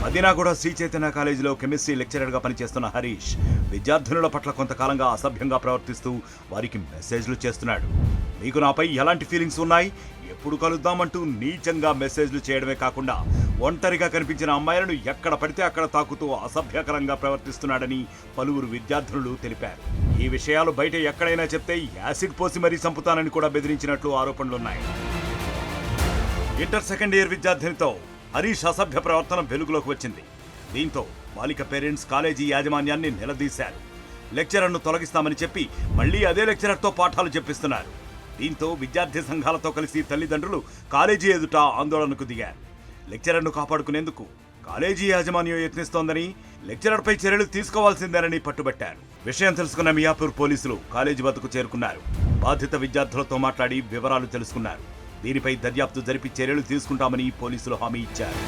మదీనాగూడ శ్రీ చైతన్య కాలేజీలో కెమిస్ట్రీ లెక్చరర్గా పనిచేస్తున్న హరీష్ విద్యార్థినుల పట్ల కొంతకాలంగా అసభ్యంగా ప్రవర్తిస్తూ వారికి మెసేజ్లు చేస్తున్నాడు. మీకు నాపై ఎలాంటి ఫీలింగ్స్ ఉన్నాయి, ఎప్పుడు కలుద్దామంటూ నీచంగా మెసేజ్లు చేయడమే కాకుండా ఒంటరిగా కనిపించిన అమ్మాయిలను ఎక్కడ పడితే అక్కడ తాకుతూ అసభ్యకరంగా ప్రవర్తిస్తున్నాడని పలువురు విద్యార్థినులు తెలిపారు. ఈ విషయాలు బయట ఎక్కడైనా చెప్తే యాసిడ్ పోసి మరీ చంపుతానని కూడా బెదిరించినట్లు ఆరోపణలున్నాయి. ఇంటర్ సెకండ్ ఇయర్ విద్యార్థినితో హరీష్ అసభ్య ప్రవర్తన వెలుగులోకి వచ్చింది. దీంతో బాలిక పేరెంట్స్ కాలేజీ యాజమాన్యాన్ని నిలదీశారు. లెక్చరర్ను తొలగిస్తామని చెప్పి మళ్లీ అదే లెక్చరర్తో పాఠాలు చెప్పిస్తున్నారు. దీంతో విద్యార్థి సంఘాలతో కలిసి తల్లిదండ్రులు కాలేజీ ఎదుట ఆందోళనకు దిగారు. లెక్చరర్ను కాపాడుకునేందుకు కాలేజీ యాజమాన్యం యత్నిస్తోందని, లెక్చరర్పై చర్యలు తీసుకోవాల్సిందేనని పట్టుబట్టారు. విషయం తెలుసుకున్న మియాపూర్ పోలీసులు కాలేజీ వద్దకు చేరుకున్నారు. బాధిత విద్యార్థులతో మాట్లాడి వివరాలు తెలుసుకున్నారు. దీనిపై దర్యాప్తు జరిపి చర్యలు తీసుకుంటామని పోలీసులు హామీ ఇచ్చారు.